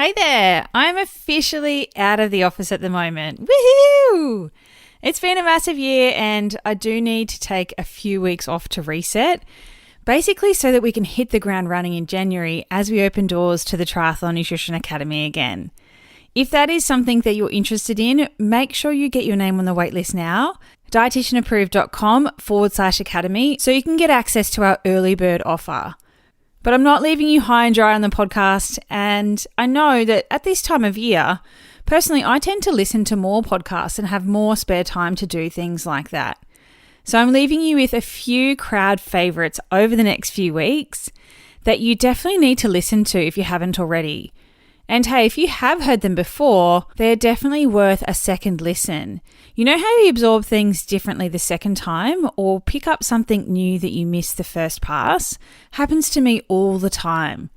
Hey there, I'm officially out of the office at the moment. Woohoo! It's been a massive year and I do need to take a few weeks off to reset, basically so that we can hit the ground running in January as we open doors to the Triathlon Nutrition Academy again. If that is something that you're interested in, make sure you get your name on the waitlist now, dietitianapproved.com/academy, so you can get access to our early bird offer. But I'm not leaving you high and dry on the podcast, and I know that at this time of year, personally, I tend to listen to more podcasts and have more spare time to do things like that. So I'm leaving you with a few crowd favorites over the next few weeks that you definitely need to listen to if you haven't already. And hey, if you have heard them before, they're definitely worth a second listen. You know how you absorb things differently the second time or pick up something new that you missed the first pass? Happens to me all the time.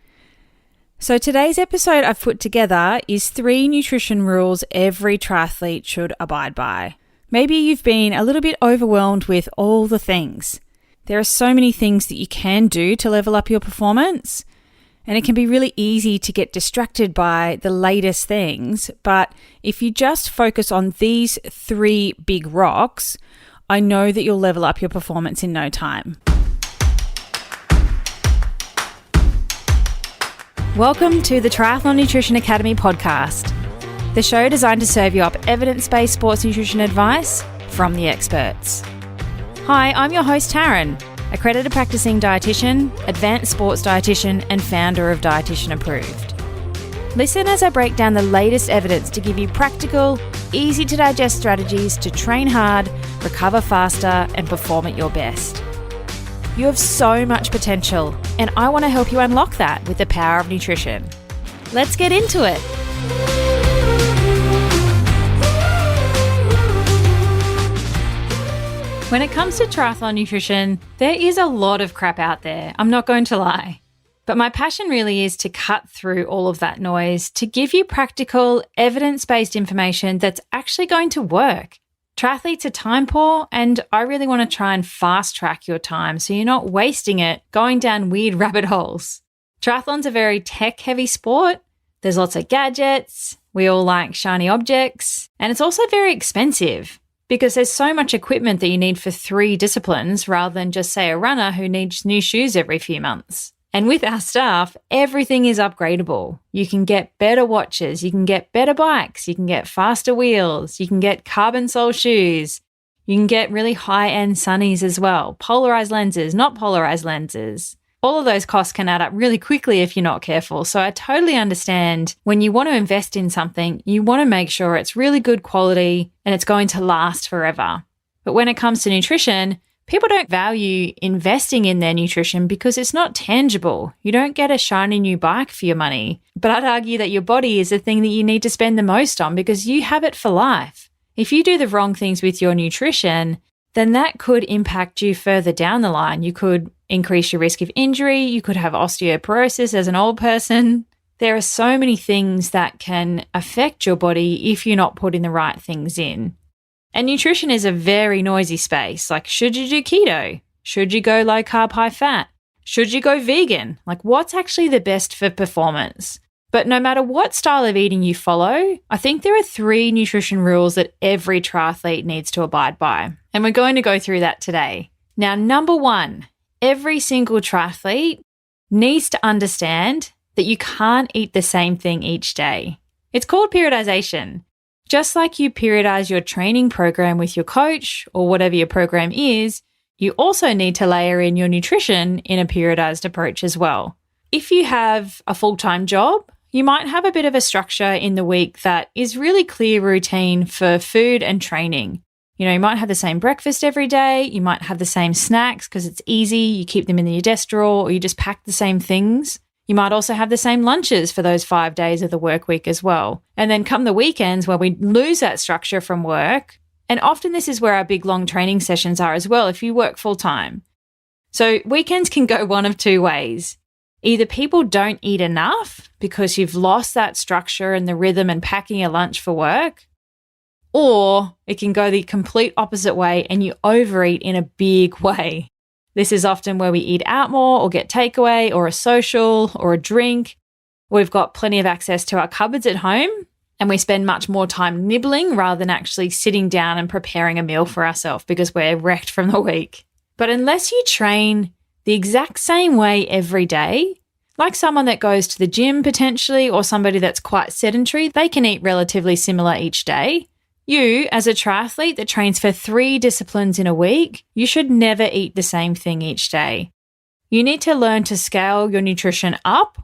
So today's episode I've put together is 3 nutrition rules every triathlete should abide by. Maybe you've been a little bit overwhelmed with all the things. There are so many things that you can do to level up your performance. And it can be really easy to get distracted by the latest things. But if you just focus on these 3 big rocks, I know that you'll level up your performance in no time. Welcome to the Triathlon Nutrition Academy podcast, the show designed to serve you up evidence-based sports nutrition advice from the experts. Hi, I'm your host, Taryn, accredited practicing dietitian, advanced sports dietitian, and founder of Dietitian Approved. Listen as I break down the latest evidence to give you practical, easy to digest strategies to train hard, recover faster, and perform at your best. You have so much potential, and I want to help you unlock that with the power of nutrition. Let's get into it. When it comes to triathlon nutrition, there is a lot of crap out there, I'm not going to lie. But my passion really is to cut through all of that noise to give you practical, evidence-based information that's actually going to work. Triathletes are time poor, and I really want to try and fast track your time so you're not wasting it going down weird rabbit holes. Triathlon's a very tech-heavy sport. There's lots of gadgets, we all like shiny objects, and it's also very expensive, because there's so much equipment that you need for 3 disciplines rather than just, say, a runner who needs new shoes every few months. And with our stuff, everything is upgradable. You can get better watches, you can get better bikes, you can get faster wheels, you can get carbon sole shoes, you can get really high-end sunnies as well, polarized lenses, not polarized lenses. All of those costs can add up really quickly if you're not careful. So I totally understand when you want to invest in something, you want to make sure it's really good quality and it's going to last forever. But when it comes to nutrition, people don't value investing in their nutrition because it's not tangible. You don't get a shiny new bike for your money. But I'd argue that your body is the thing that you need to spend the most on because you have it for life. If you do the wrong things with your nutrition, then that could impact you further down the line. You could increase your risk of injury. You could have osteoporosis as an old person. There are so many things that can affect your body if you're not putting the right things in. And nutrition is a very noisy space. Like, should you do keto? Should you go low carb, high fat? Should you go vegan? Like, what's actually the best for performance? But no matter what style of eating you follow, I think there are 3 nutrition rules that every triathlete needs to abide by. And we're going to go through that today. Now, number 1, every single triathlete needs to understand that you can't eat the same thing each day. It's called periodization. Just like you periodize your training program with your coach or whatever your program is, you also need to layer in your nutrition in a periodized approach as well. If you have a full-time job, you might have a bit of a structure in the week that is really clear routine for food and training. You know, you might have the same breakfast every day. You might have the same snacks because it's easy. You keep them in your desk drawer or you just pack the same things. You might also have the same lunches for those 5 days of the work week as well. And then come the weekends where we lose that structure from work. And often this is where our big long training sessions are as well if you work full time. So weekends can go one of 2 ways. Either people don't eat enough because you've lost that structure and the rhythm and packing your lunch for work, or it can go the complete opposite way and you overeat in a big way. This is often where we eat out more or get takeaway or a social or a drink. We've got plenty of access to our cupboards at home, and we spend much more time nibbling rather than actually sitting down and preparing a meal for ourselves because we're wrecked from the week. But unless you train the exact same way every day, like someone that goes to the gym potentially, or somebody that's quite sedentary, they can eat relatively similar each day. You, as a triathlete that trains for 3 disciplines in a week, you should never eat the same thing each day. You need to learn to scale your nutrition up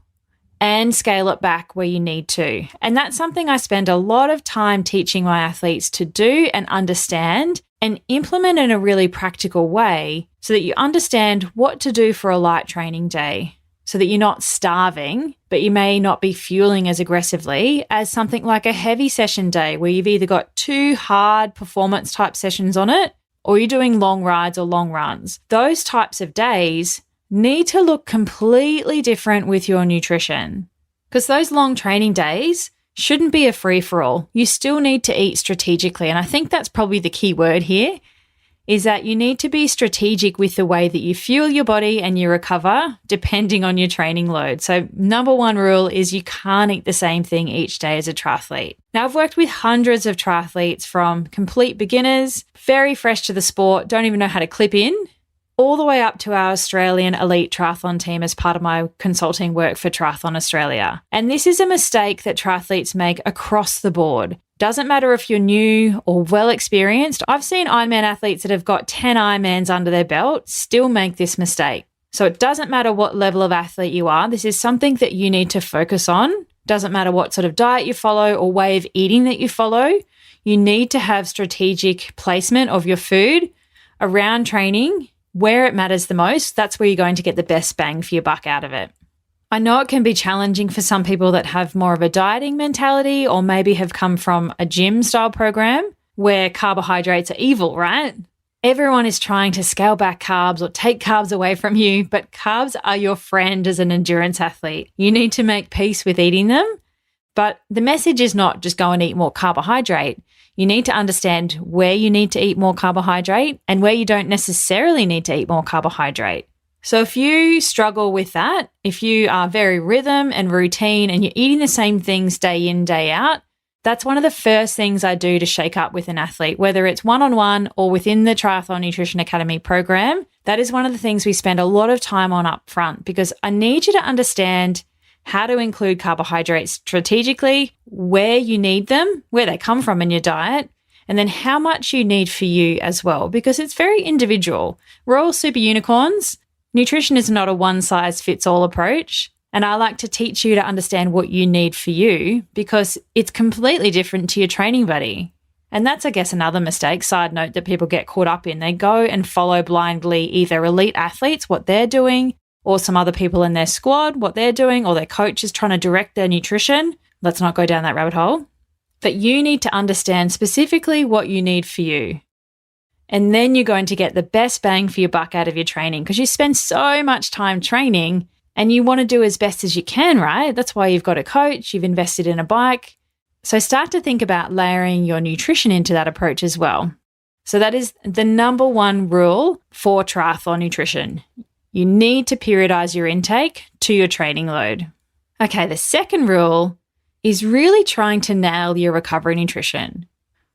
and scale it back where you need to. And that's something I spend a lot of time teaching my athletes to do and understand and implement in a really practical way so that you understand what to do for a light training day, so that you're not starving, but you may not be fueling as aggressively as something like a heavy session day where you've either got 2 hard performance type sessions on it or you're doing long rides or long runs. Those types of days need to look completely different with your nutrition, because those long training days shouldn't be a free-for-all. You still need to eat strategically. And I think that's probably the key word here, is that you need to be strategic with the way that you fuel your body and you recover depending on your training load. So number 1 rule is you can't eat the same thing each day as a triathlete. Now, I've worked with hundreds of triathletes from complete beginners, very fresh to the sport, don't even know how to clip in, all the way up to our Australian elite triathlon team as part of my consulting work for Triathlon Australia. And this is a mistake that triathletes make across the board. Doesn't matter if you're new or well experienced. I've seen Ironman athletes that have got 10 Ironmans under their belt still make this mistake. So it doesn't matter what level of athlete you are. This is something that you need to focus on. Doesn't matter what sort of diet you follow or way of eating that you follow. You need to have strategic placement of your food around training where it matters the most. That's where you're going to get the best bang for your buck out of it. I know it can be challenging for some people that have more of a dieting mentality or maybe have come from a gym style program where carbohydrates are evil, right? Everyone is trying to scale back carbs or take carbs away from you, but carbs are your friend as an endurance athlete. You need to make peace with eating them, but the message is not just go and eat more carbohydrate. You need to understand where you need to eat more carbohydrate and where you don't necessarily need to eat more carbohydrate. So if you struggle with that, if you are very rhythm and routine and you're eating the same things day in, day out, that's one of the first things I do to shake up with an athlete, whether it's one-on-one or within the Triathlon Nutrition Academy program. That is one of the things we spend a lot of time on up front, because I need you to understand how to include carbohydrates strategically, where you need them, where they come from in your diet, and then how much you need for you as well, because it's very individual. We're all super unicorns. Nutrition is not a one-size-fits-all approach, and I like to teach you to understand what you need for you because it's completely different to your training buddy. And that's, I guess, another mistake, side note, that people get caught up in. They go and follow blindly either elite athletes, what they're doing, or some other people in their squad, what they're doing, or their coach is trying to direct their nutrition. Let's not go down that rabbit hole. But you need to understand specifically what you need for you. And then you're going to get the best bang for your buck out of your training, because you spend so much time training and you want to do as best as you can, right? That's why you've got a coach, you've invested in a bike. So start to think about layering your nutrition into that approach as well. So that is the number 1 rule for triathlon nutrition. You need to periodize your intake to your training load. Okay, the second rule is really trying to nail your recovery nutrition.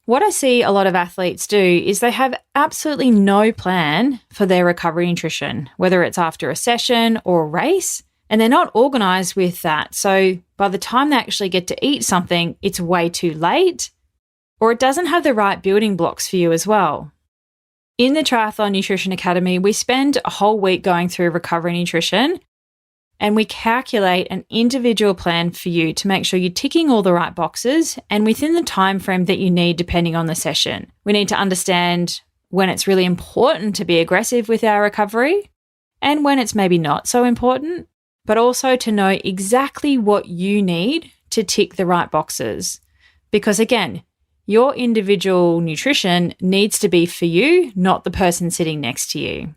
What I see a lot of athletes do is they have absolutely no plan for their recovery nutrition, whether it's after a session or a race, and they're not organized with that. So by the time they actually get to eat something, it's way too late, or it doesn't have the right building blocks for you as well. In the Triathlon Nutrition Academy, we spend a whole week going through recovery nutrition, and we calculate an individual plan for you to make sure you're ticking all the right boxes and within the time frame that you need depending on the session. We need to understand when it's really important to be aggressive with our recovery and when it's maybe not so important, but also to know exactly what you need to tick the right boxes. Because again, your individual nutrition needs to be for you, not the person sitting next to you.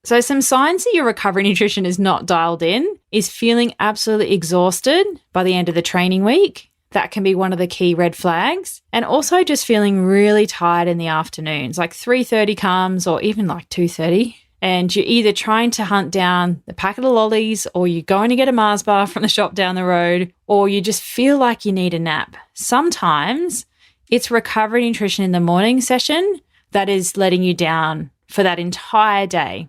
So some signs that your recovery nutrition is not dialed in is feeling absolutely exhausted by the end of the training week. That can be one of the key red flags. And also just feeling really tired in the afternoons, like 3:30 comes or even like 2:30, and you're either trying to hunt down the packet of lollies, or you're going to get a Mars bar from the shop down the road, or you just feel like you need a nap. Sometimes it's recovery nutrition in the morning session that is letting you down for that entire day.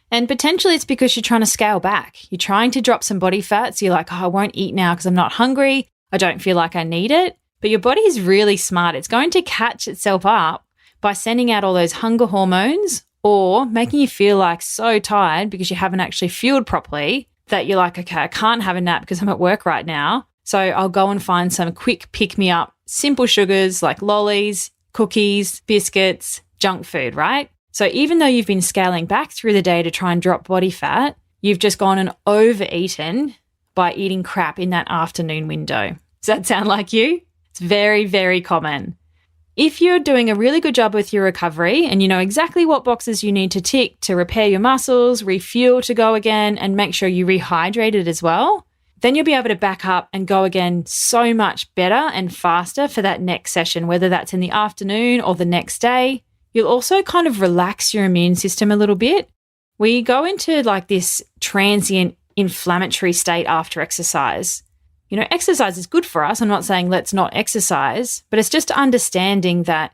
And potentially it's because you're trying to scale back. You're trying to drop some body fat. So you're like, I won't eat now because I'm not hungry. I don't feel like I need it. But your body is really smart. It's going to catch itself up by sending out all those hunger hormones, or making you feel like so tired because you haven't actually fueled properly that you're like, okay, I can't have a nap because I'm at work right now. So I'll go and find some quick pick-me-up, simple sugars like lollies, cookies, biscuits, junk food, right? So even though you've been scaling back through the day to try and drop body fat, you've just gone and overeaten by eating crap in that afternoon window. Does that sound like you? It's very, very common. If you're doing a really good job with your recovery and you know exactly what boxes you need to tick to repair your muscles, refuel to go again, and make sure you rehydrated as well, then you'll be able to back up and go again so much better and faster for that next session, whether that's in the afternoon or the next day. You'll also kind of relax your immune system a little bit. We go into like this transient inflammatory state after exercise. You know, exercise is good for us. I'm not saying let's not exercise, but it's just understanding that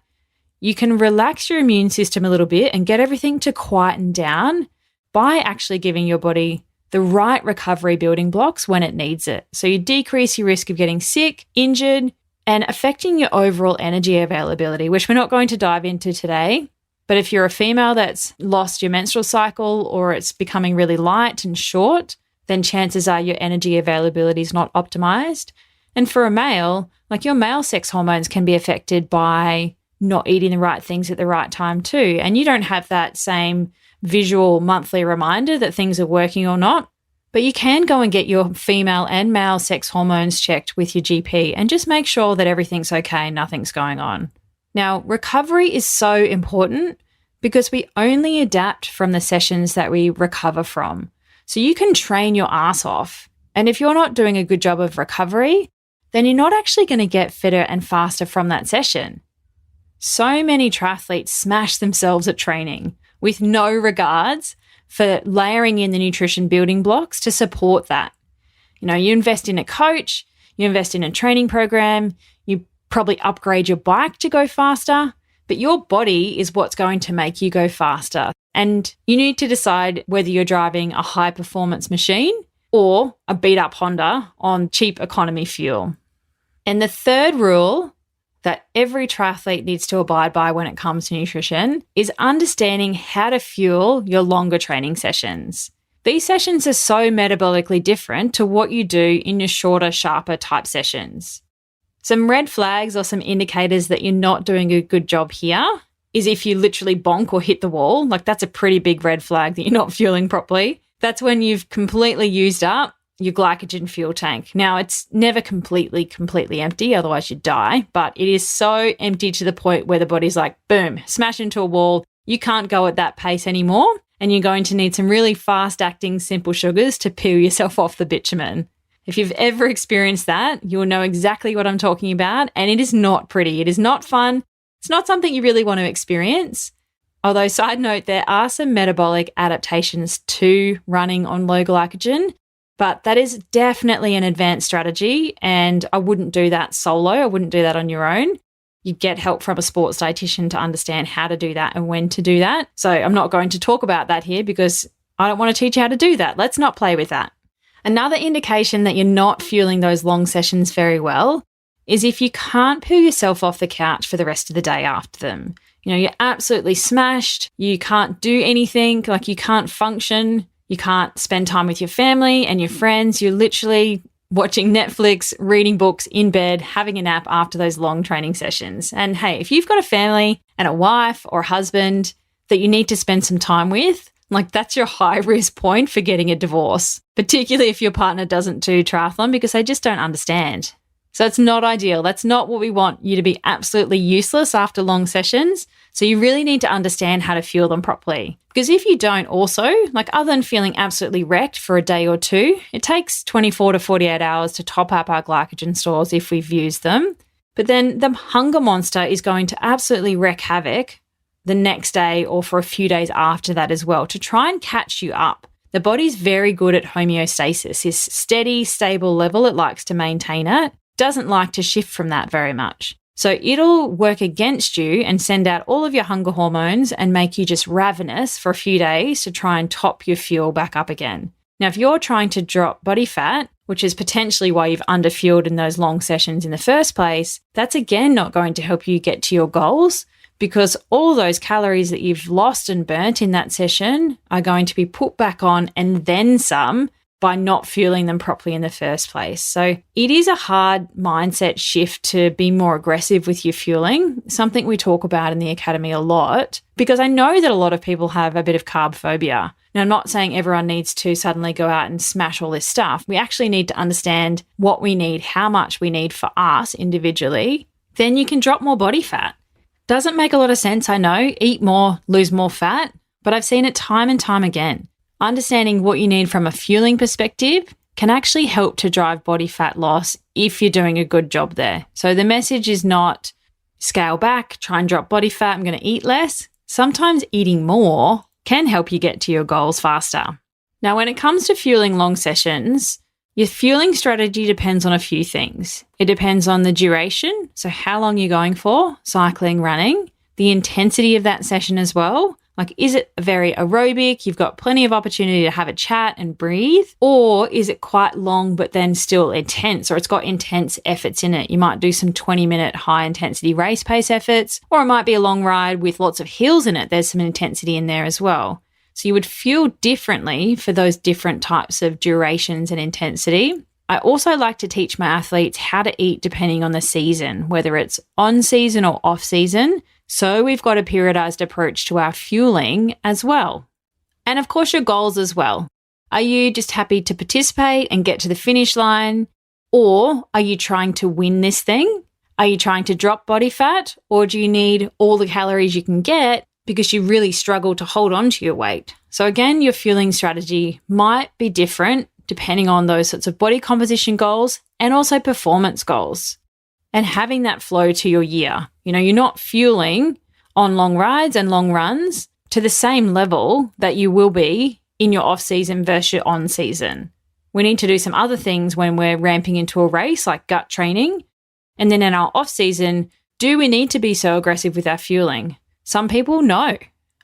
you can relax your immune system a little bit and get everything to quieten down by actually giving your body the right recovery building blocks when it needs it. So you decrease your risk of getting sick, injured, and affecting your overall energy availability, which we're not going to dive into today. But if you're a female that's lost your menstrual cycle, or it's becoming really light and short, then chances are your energy availability is not optimized. And for a male, like your male sex hormones can be affected by not eating the right things at the right time too. And you don't have that same visual monthly reminder that things are working or not. But you can go and get your female and male sex hormones checked with your GP and just make sure that everything's okay, nothing's going on. Now, recovery is so important because we only adapt from the sessions that we recover from. So you can train your ass off. And if you're not doing a good job of recovery, then you're not actually going to get fitter and faster from that session. So many triathletes smash themselves at training with no regards for layering in the nutrition building blocks to support that. You know, you invest in a coach, you invest in a training program, you probably upgrade your bike to go faster, but your body is what's going to make you go faster. And you need to decide whether you're driving a high performance machine or a beat up Honda on cheap economy fuel. And the third rule that every triathlete needs to abide by when it comes to nutrition is understanding how to fuel your longer training sessions. These sessions are so metabolically different to what you do in your shorter, sharper type sessions. Some red flags or some indicators that you're not doing a good job here is if you literally bonk or hit the wall. Like, that's a pretty big red flag that you're not fueling properly. That's when you've completely used up your glycogen fuel tank. Now, it's never completely empty, otherwise you'd die, but it is so empty to the point where the body's like, boom, smash into a wall. You can't go at that pace anymore, and you're going to need some really fast-acting simple sugars to peel yourself off the bitumen. If you've ever experienced that, you'll know exactly what I'm talking about, and it is not pretty. It is not fun. It's not something you really want to experience. Although, side note, there are some metabolic adaptations to running on low glycogen, but that is definitely an advanced strategy, and I wouldn't do that solo. I wouldn't do that on your own. You get help from a sports dietitian to understand how to do that and when to do that. So I'm not going to talk about that here because I don't want to teach you how to do that. Let's not play with that. Another indication that you're not fueling those long sessions very well is if you can't peel yourself off the couch for the rest of the day after them. You know, you're absolutely smashed. You can't do anything, like you can't function. You can't spend time with your family and your friends. You're literally watching Netflix, reading books in bed, having a nap after those long training sessions. And hey, if you've got a family and a wife or a husband that you need to spend some time with, like that's your high risk point for getting a divorce, particularly if your partner doesn't do triathlon because they just don't understand. So it's not ideal. That's not what we want, you to be absolutely useless after long sessions. So you really need to understand how to fuel them properly. Because if you don't also, like other than feeling absolutely wrecked for a day or two, it takes 24 to 48 hours to top up our glycogen stores if we've used them. But then the hunger monster is going to absolutely wreak havoc the next day or for a few days after that as well to try and catch you up. The body's very good at homeostasis, this steady, stable level. It likes to maintain it, doesn't like to shift from that very much. So it'll work against you and send out all of your hunger hormones and make you just ravenous for a few days to try and top your fuel back up again. Now, if you're trying to drop body fat, which is potentially why you've underfueled in those long sessions in the first place, that's again not going to help you get to your goals because all those calories that you've lost and burnt in that session are going to be put back on and then some by not fueling them properly in the first place. So it is a hard mindset shift to be more aggressive with your fueling, something we talk about in the Academy a lot, because I know that a lot of people have a bit of carb phobia. Now, I'm not saying everyone needs to suddenly go out and smash all this stuff. We actually need to understand what we need, how much we need for us individually. Then you can drop more body fat. Doesn't make a lot of sense, I know. Eat more, lose more fat, but I've seen it time and time again. Understanding what you need from a fueling perspective can actually help to drive body fat loss if you're doing a good job there. So the message is not scale back, try and drop body fat, I'm going to eat less. Sometimes eating more can help you get to your goals faster. Now, when it comes to fueling long sessions, your fueling strategy depends on a few things. It depends on the duration, so how long you're going for, cycling, running, the intensity of that session as well. Like, is it very aerobic? You've got plenty of opportunity to have a chat and breathe. Or is it quite long, but then still intense, or it's got intense efforts in it? You might do some 20-minute high intensity race pace efforts, or it might be a long ride with lots of hills in it. There's some intensity in there as well. So you would fuel differently for those different types of durations and intensity. I also like to teach my athletes how to eat depending on the season, whether it's on season or off season. So we've got a periodized approach to our fueling as well. And of course, your goals as well. Are you just happy to participate and get to the finish line? Or are you trying to win this thing? Are you trying to drop body fat? Or do you need all the calories you can get because you really struggle to hold on to your weight? So again, your fueling strategy might be different depending on those sorts of body composition goals and also performance goals. And having that flow to your year. You know, you're not fueling on long rides and long runs to the same level that you will be in your off season versus your on season. We need to do some other things when we're ramping into a race, like gut training. And then in our off season, do we need to be so aggressive with our fueling? Some people, no.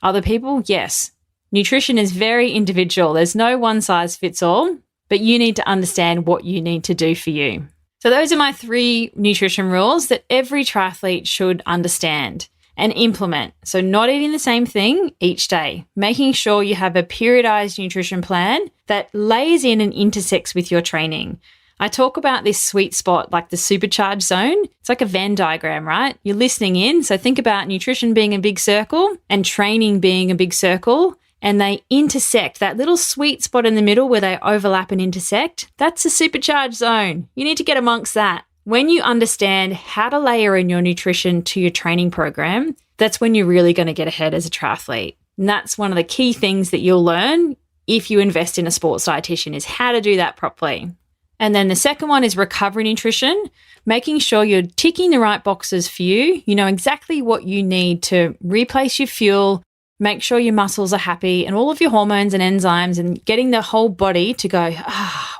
Other people, yes. Nutrition is very individual. There's no one size fits all, but you need to understand what you need to do for you. So those are my 3 nutrition rules that every triathlete should understand and implement. So not eating the same thing each day, making sure you have a periodized nutrition plan that lays in and intersects with your training. I talk about this sweet spot, like the supercharged zone. It's like a Venn diagram, right? You're listening in. So think about nutrition being a big circle and training being a big circle. And they intersect, that little sweet spot in the middle where they overlap and intersect, that's a supercharged zone. You need to get amongst that. When you understand how to layer in your nutrition to your training program, that's when you're really going to get ahead as a triathlete. And that's one of the key things that you'll learn if you invest in a sports dietitian, is how to do that properly. And then the second one is recovery nutrition, making sure you're ticking the right boxes for you. You know exactly what you need to replace your fuel, make sure your muscles are happy and all of your hormones and enzymes, and getting the whole body to go,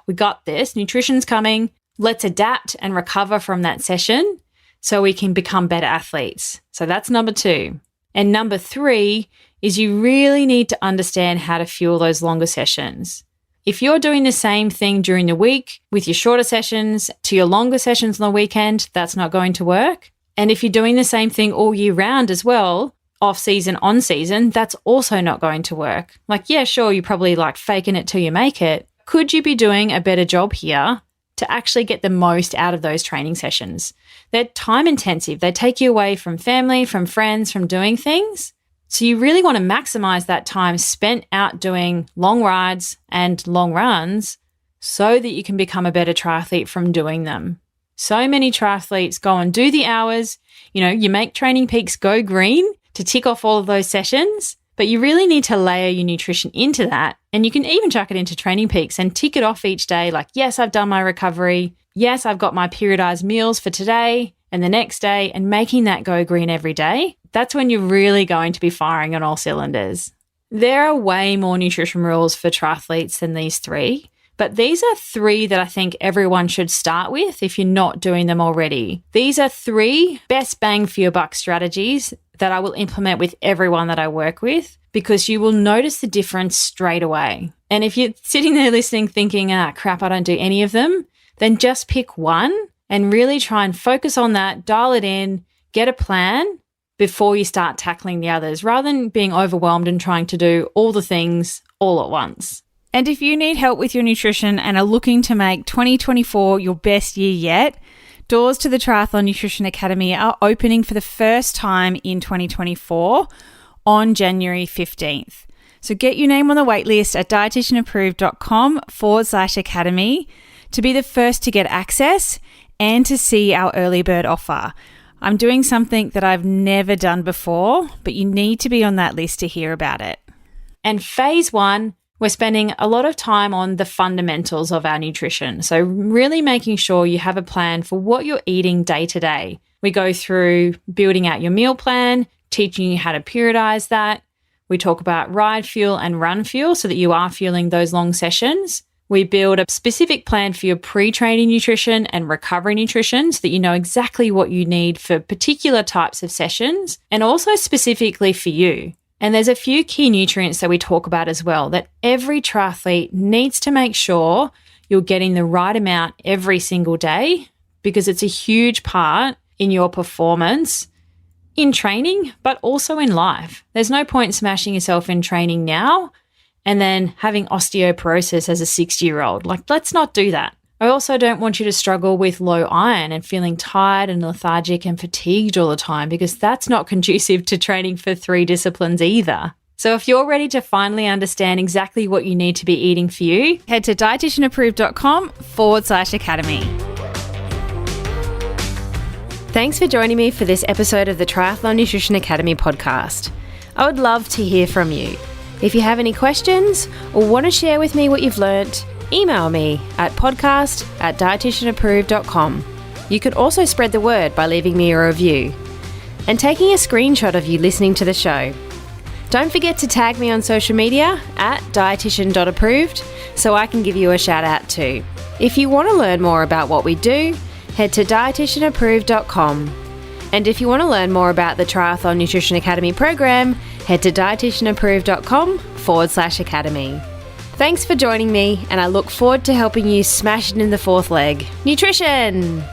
we got this, nutrition's coming, let's adapt and recover from that session so we can become better athletes. So that's number 2. And number 3 is you really need to understand how to fuel those longer sessions. If you're doing the same thing during the week with your shorter sessions to your longer sessions on the weekend, that's not going to work. And if you're doing the same thing all year round as well, off season, on season, that's also not going to work. Like, yeah, sure, you're probably like faking it till you make it. Could you be doing a better job here to actually get the most out of those training sessions? They're time intensive. They take you away from family, from friends, from doing things. So you really want to maximize that time spent out doing long rides and long runs so that you can become a better triathlete from doing them. So many triathletes go and do the hours. You know, you make Training Peaks go green to tick off all of those sessions, but you really need to layer your nutrition into that. And you can even chuck it into Training Peaks and tick it off each day. Like, yes, I've done my recovery. Yes, I've got my periodized meals for today and the next day, and making that go green every day that's when you're really going to be firing on all cylinders. There are way more nutrition rules for triathletes than these 3, but these are 3 that I think everyone should start with if you're not doing them already. These are 3 best bang for your buck strategies that I will implement with everyone that I work with, because you will notice the difference straight away. And if you're sitting there listening thinking, crap, I don't do any of them, then just pick one and really try and focus on that, dial it in, get a plan before you start tackling the others, rather than being overwhelmed and trying to do all the things all at once. And if you need help with your nutrition and are looking to make 2024 your best year yet, doors to the Triathlon Nutrition Academy are opening for the first time in 2024 on January 15th. So get your name on the waitlist at dietitianapproved.com/academy to be the first to get access and to see our early bird offer. I'm doing something that I've never done before, but you need to be on that list to hear about it. And phase 1, we're spending a lot of time on the fundamentals of our nutrition. So really making sure you have a plan for what you're eating day to day. We go through building out your meal plan, teaching you how to periodize that. We talk about ride fuel and run fuel so that you are fueling those long sessions. We build a specific plan for your pre-training nutrition and recovery nutrition so that you know exactly what you need for particular types of sessions, and also specifically for you. And there's a few key nutrients that we talk about as well that every triathlete needs to make sure you're getting the right amount every single day, because it's a huge part in your performance in training, but also in life. There's no point smashing yourself in training now and then having osteoporosis as a 60-year-old. Let's not do that. I also don't want you to struggle with low iron and feeling tired and lethargic and fatigued all the time, because that's not conducive to training for 3 disciplines either. So if you're ready to finally understand exactly what you need to be eating for you, head to dietitianapproved.com/academy. Thanks for joining me for this episode of the Triathlon Nutrition Academy podcast. I would love to hear from you. If you have any questions or want to share with me what you've learnt, email me at podcast@dietitianapproved.com. You can also spread the word by leaving me a review and taking a screenshot of you listening to the show. Don't forget to tag me on social media at dietitian.approved so I can give you a shout out too. If you want to learn more about what we do, head to dietitianapproved.com. And if you want to learn more about the Triathlon Nutrition Academy program, head to dietitianapproved.com/academy. Thanks for joining me, and I look forward to helping you smash it in the 4th leg. Nutrition!